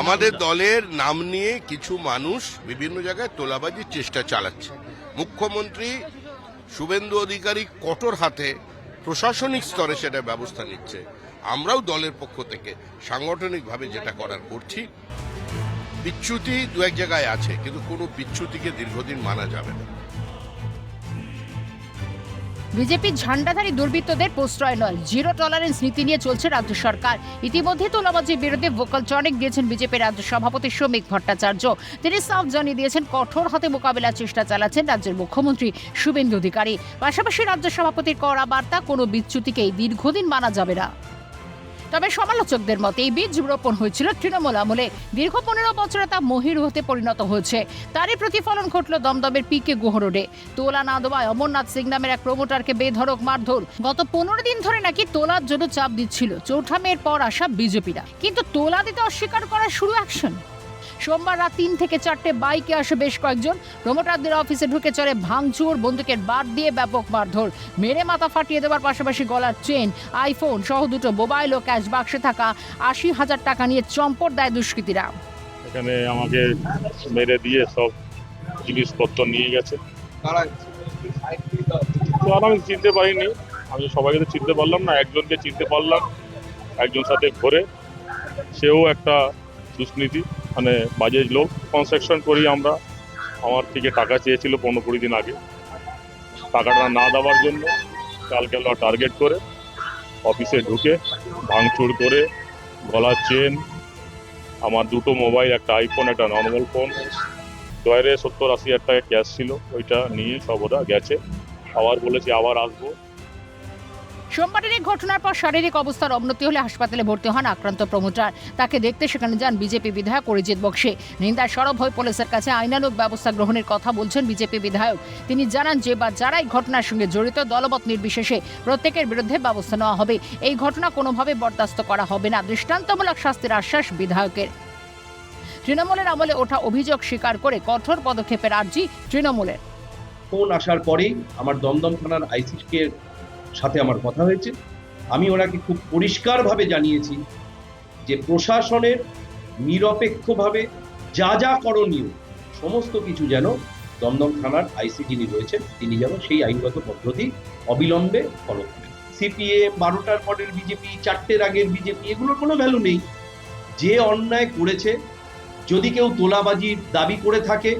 আমাদের দলের নাম নিয়ে কিছু মানুষ বিভিন্ন জায়গায় তোলাবাজির চেষ্টা চালাচ্ছে। মুখ্যমন্ত্রী শুভেন্দু অধিকারী কঠোর হাতে প্রশাসনিক স্তরে সেটা ব্যবস্থা নিচ্ছে। আমরাও দলের পক্ষ থেকে সাংগঠনিকভাবে যেটা করার করছি। বিচ্যুতি দু এক জায়গায় আছে, কিন্তু কোনো বিচ্যুতিকে দীর্ঘদিন মানা যাবে না। বিজেপির ঝান্ডাধারী দুর্বৃত্তদের প্রশ্রয় নয়, জিরো টলারেন্স নীতি নিয়ে চলছে রাজ্য সরকার। ইতিমধ্যে তোলাবাজির বিরুদ্ধে ভোকাল টনিক দিয়েছেন বিজেপি রাজ্য সভাপতি শ্রমিক ভট্টাচার্য। তিনি সাফ জানিয়ে দিয়েছেন কঠোর হাতে মোকাবিলার চেষ্টা চালাচ্ছেন রাজ্যের মুখ্যমন্ত্রী শুভেন্দু অধিকারী। পাশাপাশি রাজ্য সভাপতির কড়া বার্তা, কোনো বিচ্যুতিকেই দীর্ঘদিন মানা যাবে না। তবে সমালোচকদের মতে এই বীজ রোপণ হয়েছিল তৃণমূল আমলে, দীর্ঘ 15 বছরে তা মহিরুহতে পরিণত হয়েছে। তারই প্রতিফলন ঘটল দমদমের পিকে গুহ রোডে। তোলা না দেওয়ায় অমরনাথ সিং নামের এক প্রমোটারকে বেধড়ক মারধর। গত 15 দিন ধরে নাকি তোলার জন্য চাপ দিচ্ছিল চৌঠা মের পর আসা বিজেপিরা, কিন্তু তোলা দিতে অস্বীকার করার শুরু অ্যাকশন। সোমবার রাত 3 থেকে 4টে বাইকে আসে বেশ কয়েকজন, প্রমোটারদের অফিসে ঢুকে চলে ভাঙচুর, বন্দুকের বাট দিয়ে ব্যাপক মারধর, মেরে মাথা ফাটিয়ে দেওয়ার পাশাপাশি গলার চেন, আইফোন সহ দুটো মোবাইল ও ক্যাশ বাক্সে থাকা 80,000 টাকা নিয়ে চম্পট দেয় দুষ্কৃতীরা। এখানে আমাকে মেরে দিয়ে সব জিনিসপত্র নিয়ে গেছে। তো আর আমি চিনতে পারিনি, আমি সবাইকে তো চিনতে পারলাম না, একজনকে চিনতে পারলাম, একজন সাথে ঘোরে, সেও একটা দুষ্কৃতী, মানে বাজে লোক। কনস্ট্রাকশন করি আমরা, আমার থেকে টাকা চেয়েছিল 15-20 দিন আগে। টাকাটা না দেওয়ার জন্য কালকে টার্গেট করে অফিসে ঢুকে ভাঙচুর করে গলার চেন, আমার দুটো মোবাইল, একটা আইফোন, একটা নর্মাল ফোন, দয়ারে 70-80 টাকা ক্যাশ ছিল, ওইটা নিয়ে সব ওরা গেছে। আবার বলেছি আবার আসবো। সোমবারের এই ঘটনার পর শারীরিক অবস্থার অবনতি হলে হাসপাতালে ভর্তি হন আক্রান্ত প্রমোটার। তাকে দেখতে সেখানে যান বিজেপি বিধায়ক অরিজিৎ বক্সি। নিন্দায় সরব হয়ে পুলিশের কাছে আইনানুগ ব্যবস্থা গ্রহণের কথা বলছেন বিজেপি বিধায়ক। তিনি জানান যে বা যারা এই ঘটনার সঙ্গে জড়িত দলমত নির্বিশেষে প্রত্যেকের বিরুদ্ধে ব্যবস্থা নেওয়া হবে। এই ঘটনা কোনোভাবে বরদাস্ত করা হবে না, দৃষ্টান্তমূলক শাস্তির আশ্বাস বিধায়কের। তৃণমূলের আমলে ওঠা অভিযোগ স্বীকার করে কঠোর পদক্ষেপের আর্জি তৃণমূলের। ফোন আসার পরেই আমার দমদম থানার আইসিকে সাথে আমার কথা হয়েছে। আমি ওনাকে খুব পরিষ্কারভাবে জানিয়েছি যে প্রশাসনের নিরপেক্ষভাবে যা যা করণীয় সমস্ত কিছু যেন দমদম থানার আইসি যিনি রয়েছেন তিনি যেন সেই আইনগত পদ্ধতি অবিলম্বে ফলো করেন। সিপিএম, 12টার পরের বিজেপি, 4টের আগের বিজেপি, এগুলোর কোনো ভ্যালু নেই। যে অন্যায় করেছে, যদি কেউ তোলাবাজির দাবি করে থাকে,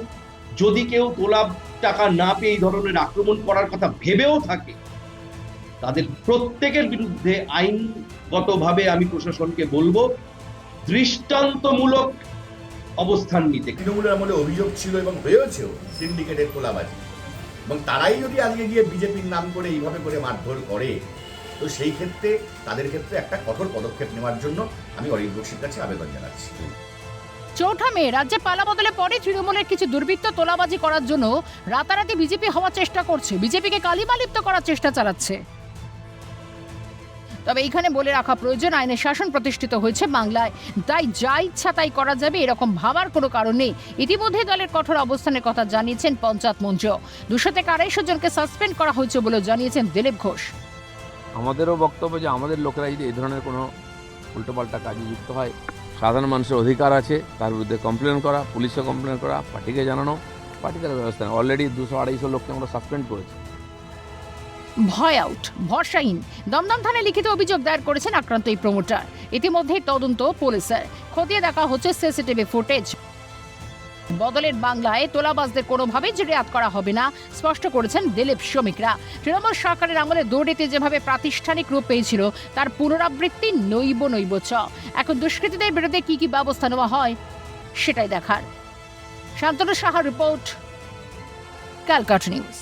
যদি কেউ তোলা টাকা না পেয়ে এই ধরনের আক্রমণ করার কথা ভেবেও থাকে, তাদের প্রত্যেকের বিরুদ্ধে আইনগতভাবে আমি প্রশাসনকে বলবো দৃষ্টান্তমূলক অবস্থান নিতে। তৃণমূলের আমলে অভিযোগ ছিল এবং হয়েছেও সিন্ডিকেটের তোলাবাজি, এবং তারাই যদি আজকে গিয়ে বিজেপির নাম করে এইভাবে করে মারধর করে, তো সেই ক্ষেত্রে তাদের ক্ষেত্রে একটা কঠোর পদক্ষেপ নেওয়ার জন্য আমি অরিজিৎ বক্সির কাছে আবেদন জানাচ্ছি। চৌঠা মে রাজ্যে পালা বদলে পরে তৃণমূলের কিছু দুর্বৃত্ত তোলাবাজি করার জন্য রাতারাতি বিজেপি হওয়ার চেষ্টা করছে, বিজেপিকে কালিমালিপ্ত করার চেষ্টা চালাচ্ছে। তবে এইখানে বলে রাখা প্রয়োজন, আইনের শাসন প্রতিষ্ঠিত হয়েছে বাংলায়, তাই যা ইচ্ছা তাই করা যাবে এরকম ভাবার কোনো কারণ নেই। ইতিমধ্যে দলের কঠোর অবস্থানের কথা জানিয়েছেন পঞ্চায়েত মঞ্চ। 200 থেকে 250 জনকে সাসপেন্ড করা হয়েছে বলেও জানিয়েছেন দিলীপ ঘোষ। আমাদেরও বক্তব্য যে আমাদের লোকেরা যদি এই ধরনের কোনো উল্টোপাল্টা কাজে যুক্ত হয়, সাধারণ মানুষের অধিকার আছে তার বিরুদ্ধে কমপ্লেন করা, পুলিশে কমপ্লেন করা, পার্টিকে জানানো, পার্টি তার ব্যবস্থা নেয়। অলরেডি 200-250 লোককে আমরা সাসপেন্ড করেছি। ভয় আউট, ভরসাহীন, দমদম থানায় লিখিত অভিযোগ দায়ের করেছেন আক্রান্ত এই প্রমোটার। ইতিমধ্যেই তদন্ত পুলিশের, খতিয়ে দেখা হচ্ছে সিসিটিভি ফুটেজ। বদলের বাংলায় তোলাবাজদের কোনোভাবেই যে রেয়াত করা হবে না স্পষ্ট করেছেন দিলীপ শ্রমিকরা। তৃণমূল সরকারের আমলে দুর্নীতি যেভাবে প্রাতিষ্ঠানিক রূপ পেয়েছিল তার পুনরাবৃত্তি নৈব চ। এখন দুষ্কৃতীদের বিরুদ্ধে কি কি ব্যবস্থা নেওয়া হয় সেটাই দেখার। শান্তনু সাহার রিপোর্ট, ক্যালকাটা নিউজ।